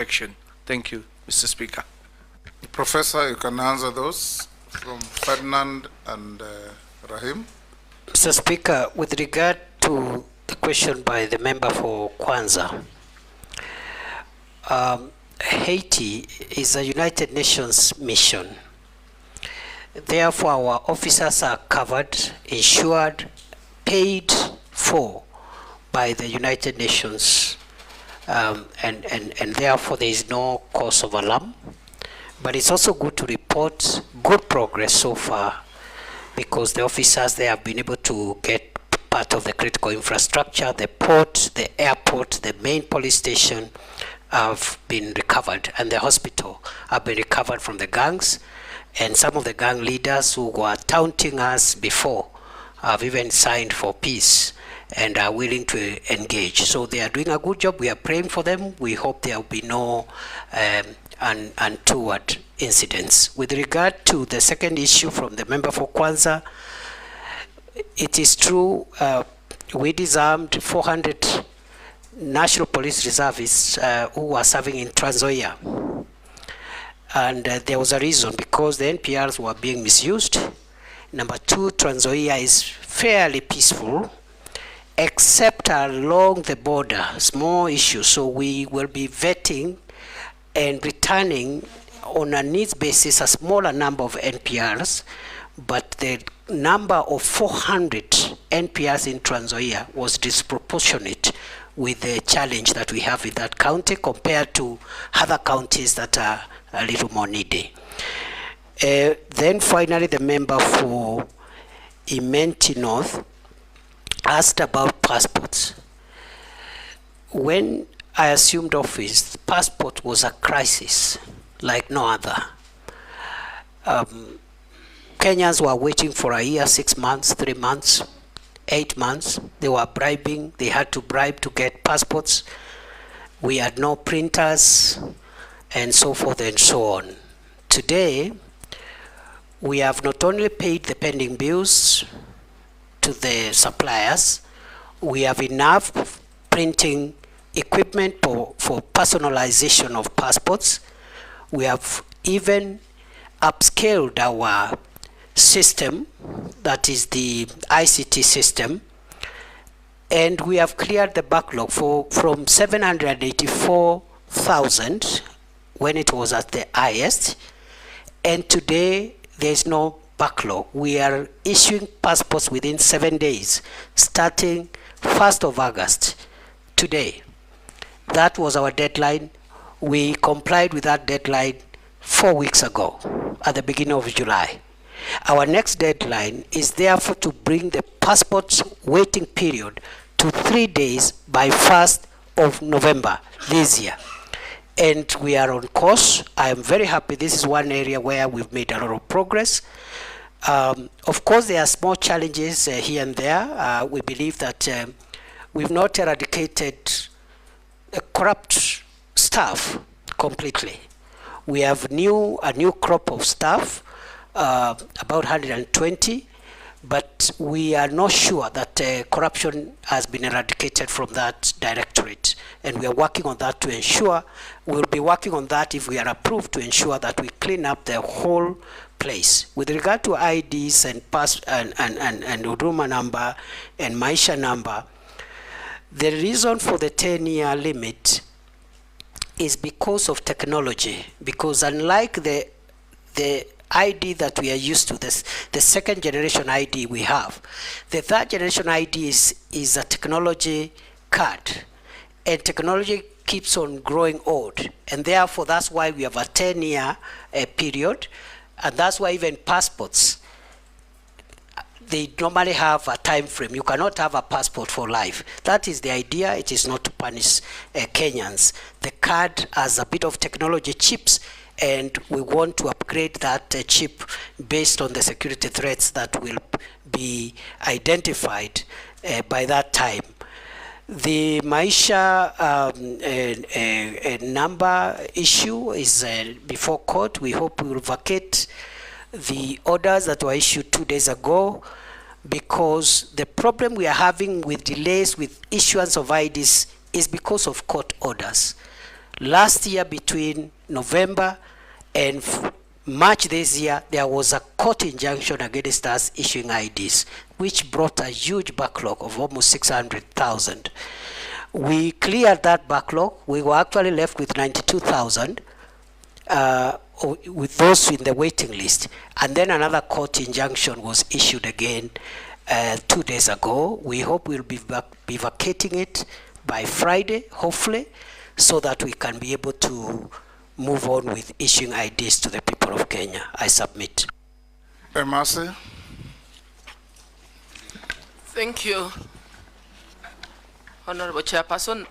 action. Thank you, Mr. Speaker. Professor, you can answer those from Ferdinand and Rahim. Mr. Speaker, with regard to the question by the member for Kwanza, Haiti is a United Nations mission. Therefore, our officers are covered, insured, paid for by the United Nations, and therefore there is no cause of alarm. But it's also good to report good progress so far, because the officers, they have been able to get part of the critical infrastructure, the port, the airport, the main police station have been recovered, and the hospital have been recovered from the gangs. And some of the gang leaders who were taunting us before have even signed for peace and are willing to engage. So they are doing a good job. We are praying for them. We hope there will be no untoward incidents. With regard to the second issue from the member for Kwanza, it is true we disarmed 400 National Police Reservists who were serving in Trans Nzoia. And there was a reason, because the NPRs were being misused. Number two, Trans Nzoia is fairly peaceful, except along the border, small issues. So we will be vetting and returning on a needs basis a smaller number of NPRs, but the number of 400 NPRs in Trans Nzoia was disproportionate with the challenge that we have in that county compared to other counties that are a little more needy. Then finally, the member for Imenti North asked about passports. When I assumed office, passport was a crisis like no other. Kenyans were waiting for a year, 6 months, 3 months, 8 months. They were bribing. They had to bribe to get passports. We had no printers, and so forth and so on. Today, we have not only paid the pending bills to the suppliers, we have enough printing equipment for personalization of passports. We have even upscaled our system, that is the ICT system, and we have cleared the backlog from 784,000 when it was at the highest, and today there's no backlog. We are issuing passports within 7 days, starting 1st of August, today. That was our deadline. We complied with that deadline 4 weeks ago, at the beginning of July. Our next deadline is therefore to bring the passports waiting period to 3 days by 1st of November this year. And we are on course. I am very happy. This is one area where we've made a lot of progress. Of course, there are small challenges here and there. We believe that we've not eradicated corrupt staff completely. We have a new crop of staff, about 120, but we are not sure that corruption has been eradicated from that directorate, and we are working on that to ensure, we'll be working on that if we are approved, to ensure that we clean up the whole place. With regard to IDs and huduma number and maisha number, the reason for the 10-year limit is because of technology, because unlike the ID that we are used to, the second generation ID we have, the third generation ID is a technology card, and technology keeps on growing old, and therefore that's why we have a 10-year period, and that's why even passports, they normally have a time frame. You cannot have a passport for life. That is the idea. It is not to punish Kenyans. The card has a bit of technology chips, and we want to upgrade that chip based on the security threats that will be identified by that time. The maisha number issue is before court. We hope we will vacate the orders that were issued 2 days ago, because the problem we are having with delays with issuance of IDs is because of court orders. Last year, between November and March this year, there was a court injunction against us issuing IDs, which brought a huge backlog of almost 600,000. We cleared that backlog. We were actually left with 92,000 with those in the waiting list. And then another court injunction was issued again 2 days ago. We hope we'll be vacating it by Friday, hopefully, so that we can be able to move on with issuing IDs to the people of Kenya. I submit. Mercy. Thank you, Honorable Chairperson.